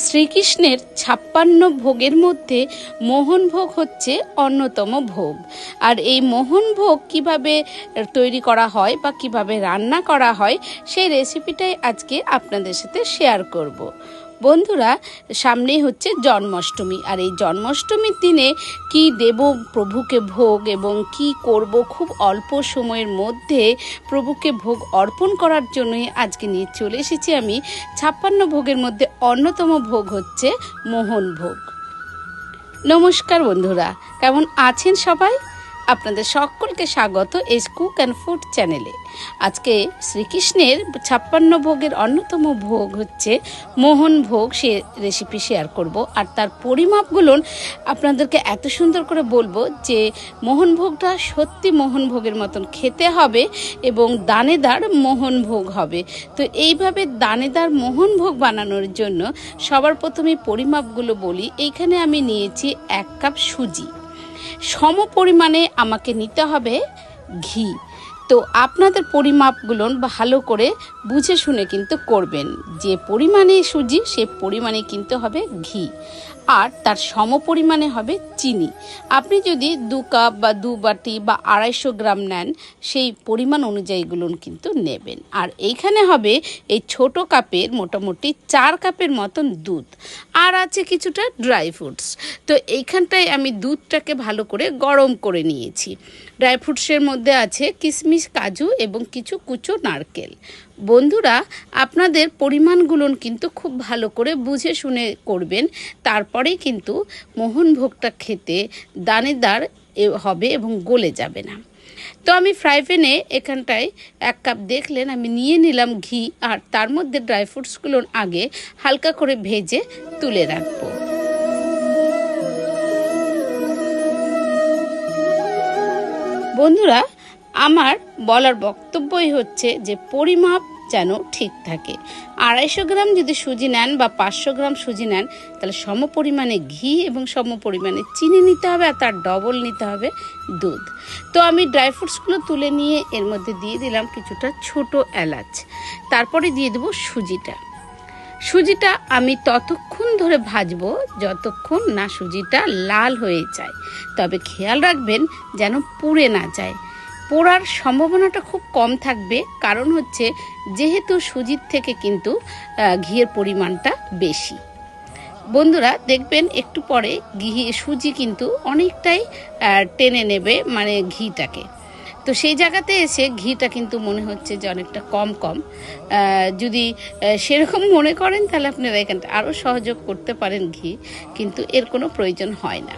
শ্রীকৃষ্ণের 56 ভোগের মধ্যে মোহনভোগ হচ্ছে অন্যতম ভোগ। আর এই মোহনভোগ কিভাবে তৈরি করা হয় বা কিভাবে রান্না করা হয় সেই রেসিপিটাই আজকে আপনাদের সাথে শেয়ার করব। বন্ধুরা, সামনেই হচ্ছে জন্মাষ্টমী, আর এই জন্মাষ্টমীর দিনে কি দেব প্রভুকে ভোগ এবং কি করব খুব অল্প সময়ের মধ্যে প্রভুকে ভোগ অর্পণ করার জন্যই আজকে নিয়ে চলে এসেছি আমি 56 ভোগের মধ্যে অন্যতম ভোগ হচ্ছে মোহনভোগ। নমস্কার বন্ধুরা, কেমন আছেন সবাই? আপনাদের সকলকে স্বাগত এই কুক অ্যান্ড ফুড চ্যানেলে। আজকে শ্রীকৃষ্ণের 56 ভোগের অন্যতম ভোগ হচ্ছে মোহনভোগ, সে রেসিপি শেয়ার করব। আর তার পরিমাপগুলো আপনাদেরকে এত সুন্দর করে বলবো যে মোহনভোগটা সত্যি মোহনভোগের মতন খেতে হবে এবং দানেদার মোহনভোগ হবে। তো এইভাবে দানেদার মোহনভোগ বানানোর জন্য সবার প্রথমে পরিমাপগুলো বলি। এইখানে আমি নিয়েছি 1 কাপ সুজি, সম পরিমাণে আমাকে নিতে হবে ঘি। তো আপনাদের পরিমাপগুলো ভালো করে বুঝে শুনে কিন্তু করবেন, যে পরিমাণে সুজি সে পরিমাণে কিনতে হবে ঘি, আর তার সম পরিমাণে হবে চিনি। আপনি যদি 2 কাপ বা 2 বাটি বা 250 গ্রাম নেন, সেই পরিমাণ অনুযায়ীগুলো কিন্তু নেবেন। আর এইখানে হবে এই ছোট কাপের মোটামুটি 4 কাপের মতন দুধ, আর আছে কিছুটা ড্রাই ফ্রুটস। তো এইখানটায় আমি দুধটাকে ভালো করে গরম করে নিয়েছি। ড্রাই ফ্রুটসের মধ্যে আছে কিশমিশ, কাজু এবং কিছু কুচো নারকেল। বন্ধুরা, আপনাদের পরিমাণগুলো কিন্তু খুব ভালো করে বুঝে শুনে করবেন, তারপরেই কিন্তু মোহনভোগটা খেতে দানেদার হবে এবং গলে যাবে না। তো আমি ফ্রাই প্যানে এখানটায় 1 কাপ দেখলেন আমি নিয়ে নিলাম ঘি, আর তার মধ্যে ড্রাই ফ্রুটসগুলো আগে হালকা করে ভেজে তুলে রাখবো। বন্ধুরা, আমার বলার বক্তব্যই হচ্ছে যে পরিমাপ যেন ঠিক থাকে। 250 গ্রাম যদি সুজি নেন বা 500 গ্রাম সুজি নেন, তাহলে সম পরিমাণে ঘি এবং সম পরিমাণে চিনি নিতে হবে, আর তার ডবল নিতে হবে দুধ। তো আমি ড্রাই ফ্রুটসগুলো তুলে নিয়ে এর মধ্যে দিয়ে দিলাম কিছুটা ছোট এলাচ, তারপরে দিয়ে দেবো সুজিটা আমি ততক্ষণ ধরে ভাজবো যতক্ষণ না সুজিটা লাল হয়ে যায়। তবে খেয়াল রাখবেন যেন পুড়ে না যায়। পোড়ার সম্ভাবনাটা খুব কম থাকবে, কারণ হচ্ছে যেহেতু সুজির থেকে কিন্তু ঘিয়ের পরিমাণটা বেশি। বন্ধুরা দেখবেন একটু পরে সুজি কিন্তু অনেকটাই টেনে নেবে, মানে ঘিটাকে। তো সেই জায়গাতে এসে ঘিটা কিন্তু মনে হচ্ছে যে অনেকটা কম যদি সেরকম মনে করেন তাহলে আপনারা এখানটা আরও সহযোগ করতে পারেন ঘি, কিন্তু এর কোনো প্রয়োজন হয় না।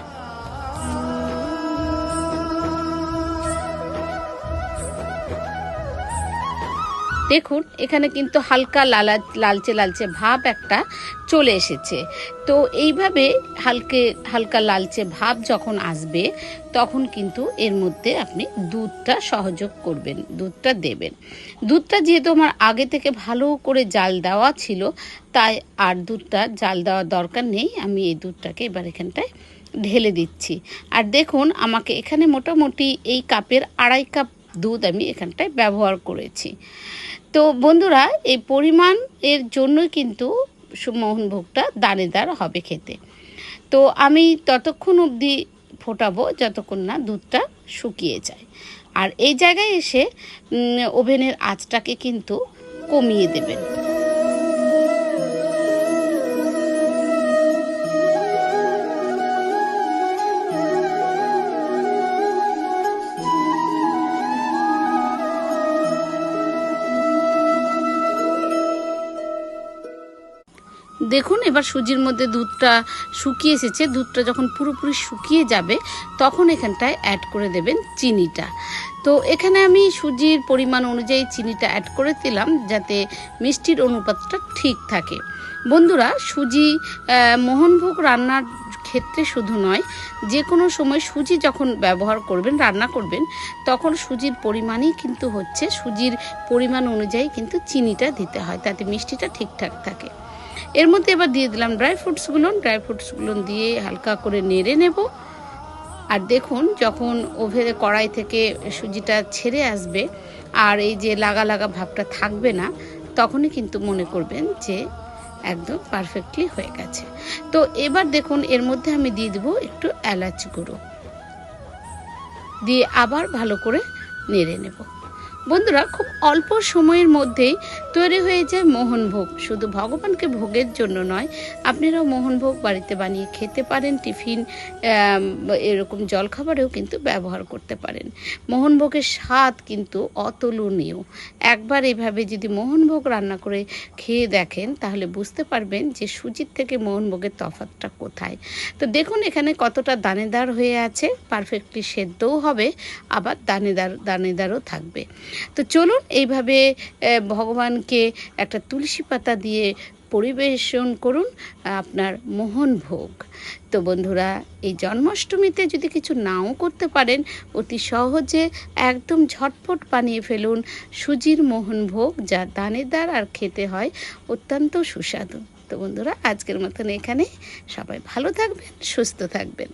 দেখুন এখানে কিন্তু হালকা লালচে ভাব একটা চলে এসেছে। তো এইভাবে হালকা লালচে ভাব যখন আসবে তখন কিন্তু এর মধ্যে আপনি দুধটা সহযোগ করবেন, দুধটা দেবেন। দুধটা যেহেতু আমার আগে থেকে ভালো করে জাল দেওয়া ছিল, তাই আর দুধটা জাল দেওয়ার দরকার নেই। আমি এই দুধটাকে এবার এখানটায় ঢেলে দিচ্ছি। আর দেখুন আমাকে এখানে মোটামুটি এই কাপের 2.5 কাপ দুধ আমি এখানটায় ব্যবহার করেছি। তো বন্ধুরা, এই পরিমাণ এর জন্যই কিন্তু মোহনভোগটা দানেদার হবে খেতে। তো আমি ততক্ষণ অবধি ফোটাবো যতক্ষণ না দুধটা শুকিয়ে যায়। আর এই জায়গায় এসে ওভেনের আঁচটাকে কিন্তু কমিয়ে দেবেন। দেখুন এবার সুজির মধ্যে দুধটা শুকিয়ে এসেছে। দুধটা যখন পুরোপুরি শুকিয়ে যাবে তখন এখানটায় অ্যাড করে দেবেন চিনিটা। তো এখানে আমি সুজির পরিমাণ অনুযায়ী চিনিটা অ্যাড করে দিলাম, যাতে মিষ্টির অনুপাতটা ঠিক থাকে। বন্ধুরা, সুজি মোহনভোগ রান্নার ক্ষেত্রে শুধু নয়, যে কোনো সময় সুজি যখন ব্যবহার করবেন, রান্না করবেন, তখন সুজির পরিমাণই কিন্তু হচ্ছে সুজির পরিমাণ অনুযায়ী কিন্তু চিনিটা দিতে হয়, তাতে মিষ্টিটা ঠিকঠাক থাকে। এর মধ্যে এবার দিয়ে দিলাম ড্রাই ফ্রুটসগুলো দিয়ে হালকা করে নেড়ে নেব। আর দেখুন যখন ওভেনে কড়াই থেকে সুজিটা ছেড়ে আসবে আর এই যে লাগা ভাবটা থাকবে না, তখনই কিন্তু মনে করবেন যে একদম পারফেক্টলি হয়ে গেছে। তো এবার দেখুন এর মধ্যে আমি দিয়ে দেবো একটু এলাচ গুঁড়ো, দিয়ে আবার ভালো করে নেড়ে নেব। বন্ধুরা, খুব অল্প সময়ের মধ্যেই তৈরি হয়ে যায় মোহনভোগ। শুধু ভগবানকে ভোগের জন্য নয়, আপনারাও মোহনভোগ বাড়িতে বানিয়ে খেতে পারেন, টিফিন এরকম জলখাবারেও কিন্তু ব্যবহার করতে পারেন। মোহনভোগের স্বাদ কিন্তু অতুলনীয়। একবার এভাবে যদি মোহনভোগ রান্না করে খেয়ে দেখেন তাহলে বুঝতে পারবেন যে সুজির থেকে মোহনভোগের তফাৎটা কোথায়। তো দেখুন এখানে কতটা দানেদার হয়ে আছে, পারফেক্টলি সেদ্ধও হবে, আবার দানেদারও থাকবে। তো চলুন এইভাবে ভগবানকে একটা তুলসী পাতা দিয়ে পরিবেশন করুন আপনার মোহনভোগ। তো বন্ধুরা, এই জন্মাষ্টমীতে যদি কিছু নাও করতে পারেন, অতি সহজে একদম ঝটপট বানিয়ে ফেলুন সুজির মোহনভোগ, যা দানেদার আর খেতে হয় অত্যন্ত সুস্বাদু। তো বন্ধুরা, আজকের মতন এখানে। সবাই ভালো থাকবেন, সুস্থ থাকবেন।